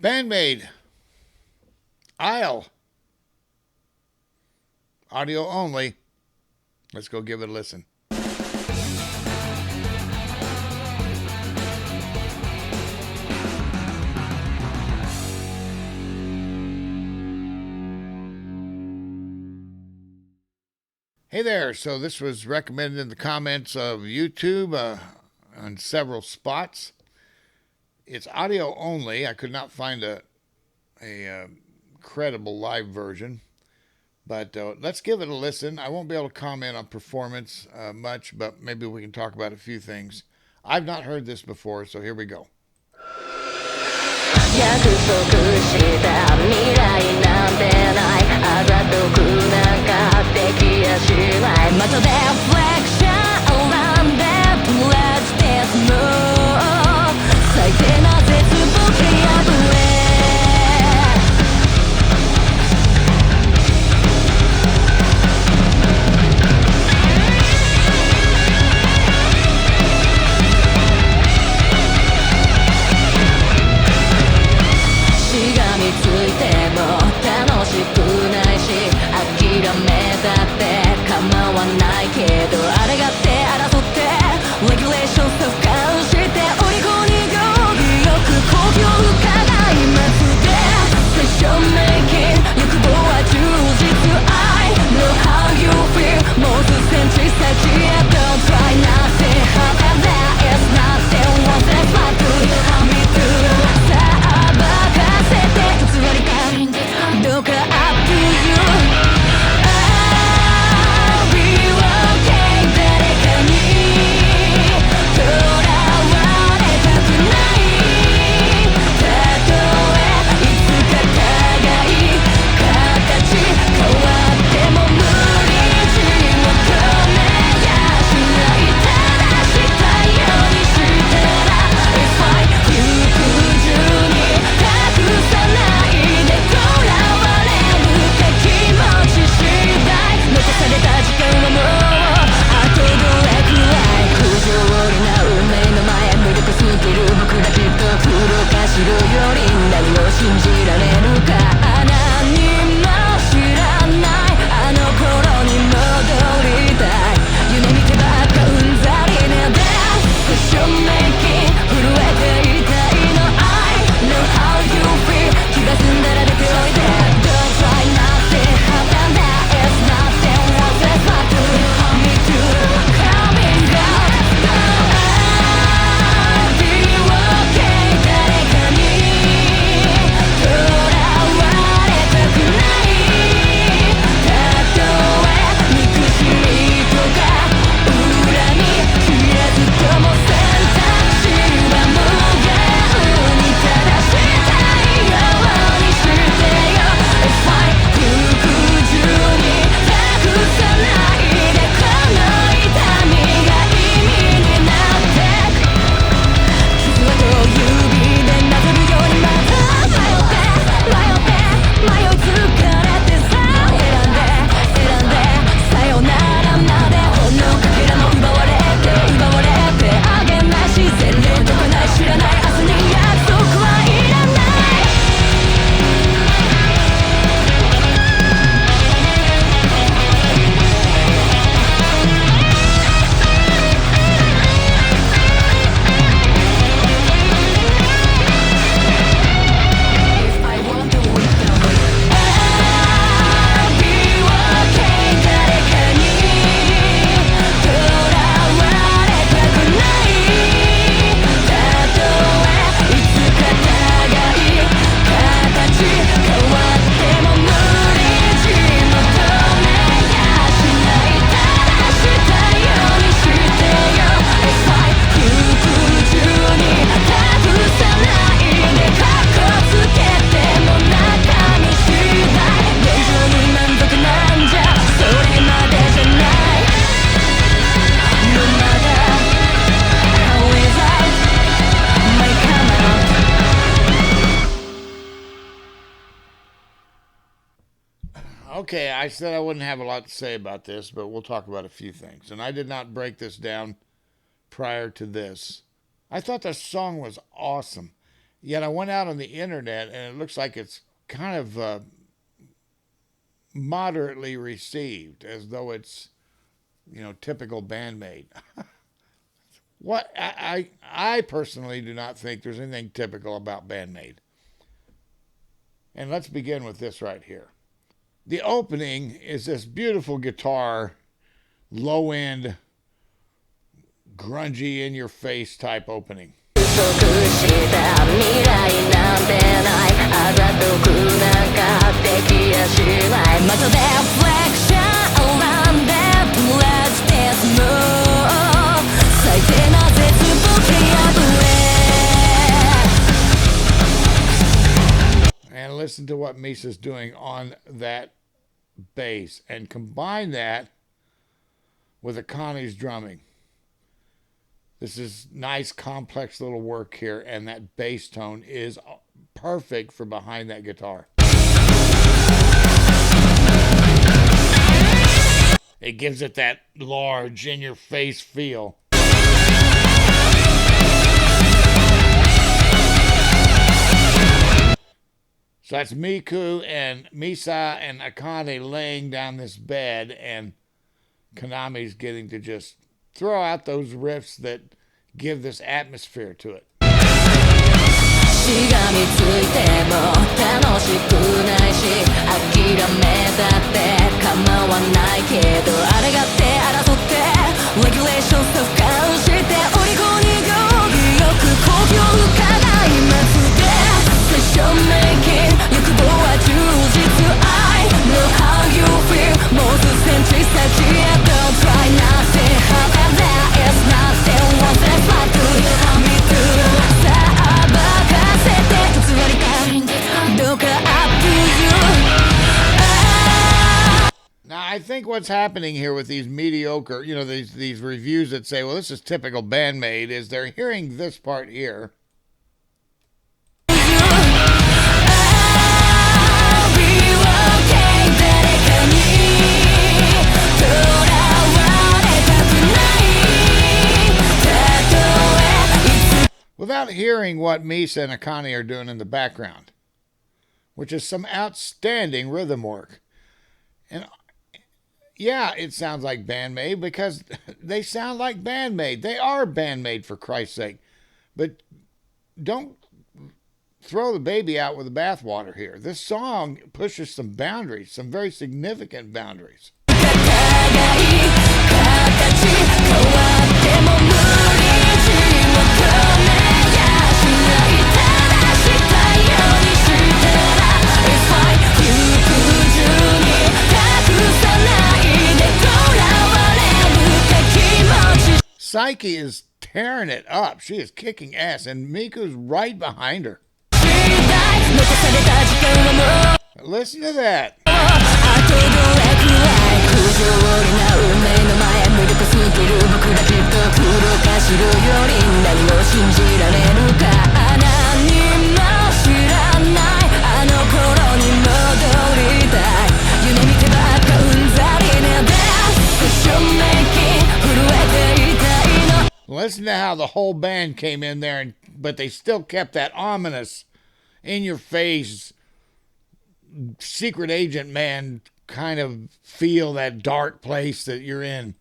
Maid, Isle, audio only. Let's go give it a listen. Hey there, so this was recommended in the comments of YouTube on several spots. It's audio only. I could not find a credible live version, but let's give it a listen. I won't be able to comment on performance much, but maybe we can talk about a few things. I've not heard this before, so here we go. 約束した未来なんてないあざとくなんかできやしないまたデフレクション選んで Let's dance more 最低な絶望蹴破れついても楽しくないし諦めたって構わないけどあれがって争ってレギュレーションと俯瞰しておりこに行儀よく高級伺いますでセッションメイキング欲望は充実 I know how you feel もう数センチ先へ Don't try nothing However there is nothing What's that fuck do you want me to さあ任せてどうか up to you I'll be okay 誰かにとらわれたくないたとえいつか互い形変わっても無理し求めやしないただしたいようにしたら It's fine 行く順に託さないで残された時間はもうあとどれくらい不条理な運命の前無力すぎる僕らきっと黒か白より何を信じられるか何も知らないあの頃に戻りたい夢見てばっかうんざりねでクッションメイキング震えていたいの I know how you feel 気が済んだら出ておいで Don't try nothing happen there is nothing what's that fuck do you want me to coming down I'll be okay 誰かにとらわれたくないたとえ憎しみとか恨み知らずとも選択肢は無限に正したいようにしてよ It's fine 行く順に託さないでこの痛みが意味になってく傷跡を指でなぞるようにまた迷い疲れてさ選んでさよならまでほんのかけらも奪われてあげなし前例とかない知らない明日に約束はいらないOkay, I said I wouldn't have a lot to say about this, but we'll talk about a few things. And I did not break this down prior to this. I thought the song was awesome. Yet I went out on the internet and it looks like it's kind of moderately received, as though it's, typical Bandmaid. What I personally do not think there's anything typical about Bandmaid. And let's begin with this right here. The opening is this beautiful guitar, low end, grungy, in your face type opening. And listen to what Misa's doing on that bass, and combine that with Akane's drumming. This is nice, complex little work here, and that bass tone is perfect for behind that guitar. It gives it that large, in-your-face feel. So that's Miku and Misa and Akane laying down this bed, and Konami's getting to just throw out those riffs that give this atmosphere to it. Now, I think what's happening here with these mediocre, these reviews that say, well, this is typical Bandmaid, is they're hearing this part here. Without hearing what Misa and Akane are doing in the background, which is some outstanding rhythm work. And yeah, it sounds like Bandmaid because they sound like Bandmaid. They are Bandmaid, for Christ's sake. But don't throw the baby out with the bathwater here. This song pushes some boundaries, some very significant boundaries. Psyche is tearing it up. She is kicking ass, and Miku's right behind her. Listen to that. Listen to how the whole band came in there, but they still kept that ominous, in-your-face, secret agent man kind of feel, that dark place that you're in.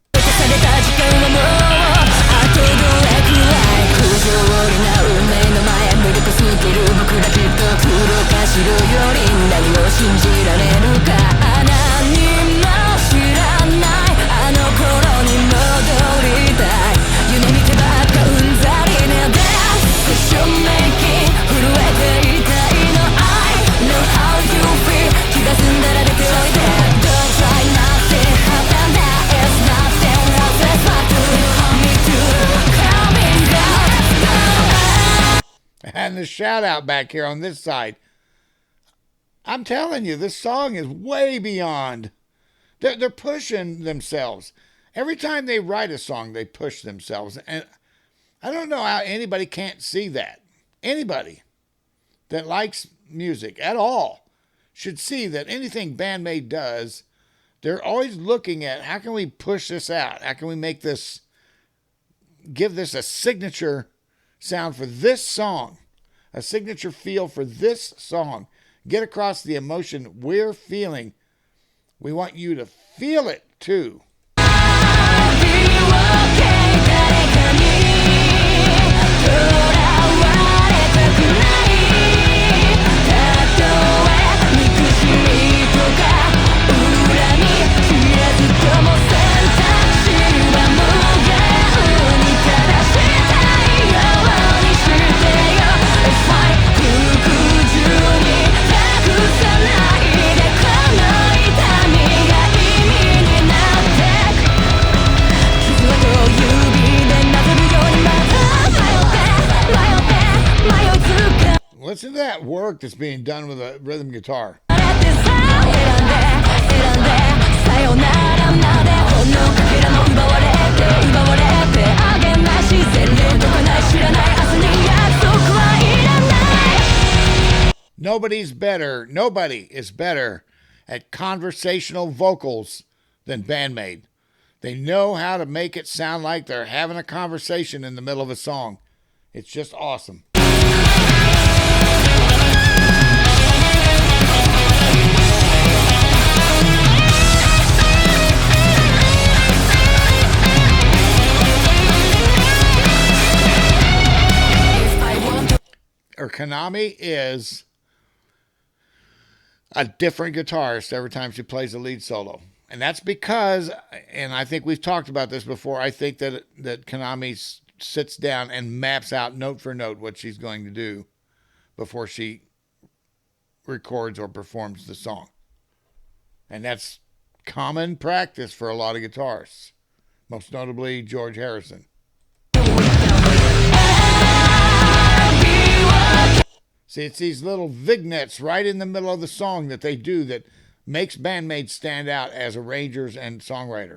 And the shout out back here on this side. I'm telling you, this song is way beyond. They're pushing themselves. Every time they write a song, they push themselves. And I don't know how anybody can't see that. Anybody that likes music at all should see that anything Bandmaid does, they're always looking at, how can we push this out? How can we make this, give this a signature sound for this song? a signature feel for this song. Get across the emotion we're feeling. We want you to feel it too. Listen to that work that's being done with a rhythm guitar. Nobody is better at conversational vocals than Band Maid. They know how to make it sound like they're having a conversation in the middle of a song. It's just awesome. Or Konami is a different guitarist every time she plays a lead solo. And that's because, and I think we've talked about this before, I think that Konami sits down and maps out note for note what she's going to do before she records or performs the song. And that's common practice for a lot of guitarists, most notably George Harrison. See, it's these little vignettes right in the middle of the song that they do that makes Band Maid stand out as arrangers and songwriters.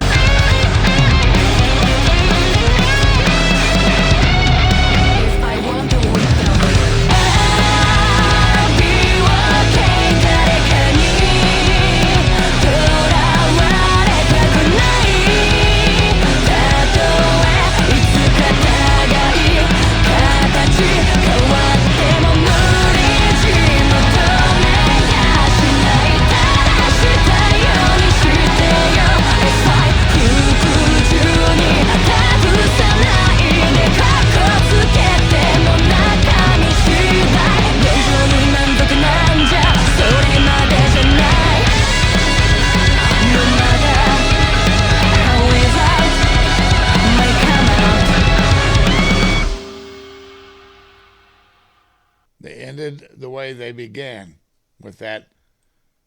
They ended the way they began, with that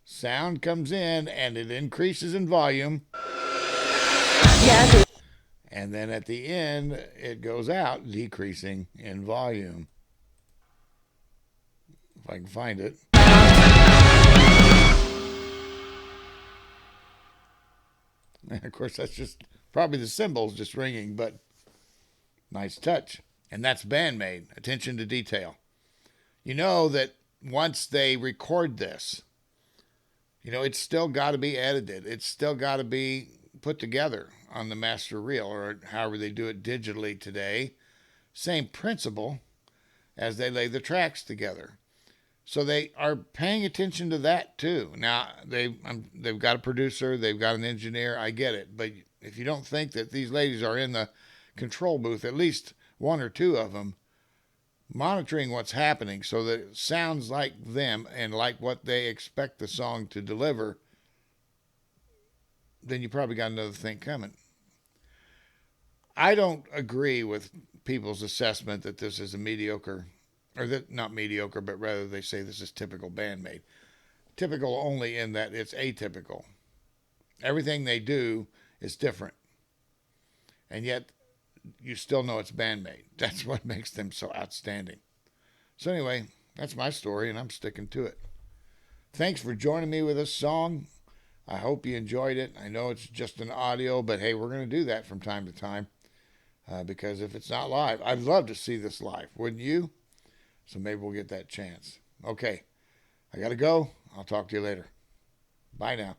sound comes in and it increases in volume. And then at the end, it goes out, decreasing in volume. If I can find it. And of course, that's just probably the cymbals just ringing, but nice touch. And that's Band Maid, attention to detail. You know that once they record this, it's still got to be edited. It's still got to be put together on the master reel, or however they do it digitally today. Same principle as they lay the tracks together. So they are paying attention to that too. Now, they've got a producer, they've got an engineer, I get it. But if you don't think that these ladies are in the control booth, at least one or two of them, monitoring what's happening so that it sounds like them and like what they expect the song to deliver, then you probably got another thing coming. I don't agree with people's assessment that this is a mediocre, or that not mediocre, but rather they say this is typical Band Maid. Typical only in that it's atypical. Everything they do is different. And yet you still know it's Band Maid. That's what makes them so outstanding. So anyway, that's my story, and I'm sticking to it. Thanks for joining me with this song. I hope you enjoyed it. I know it's just an audio, but hey, we're going to do that from time to time because if it's not live, I'd love to see this live, wouldn't you? So maybe we'll get that chance. Okay, I got to go. I'll talk to you later. Bye now.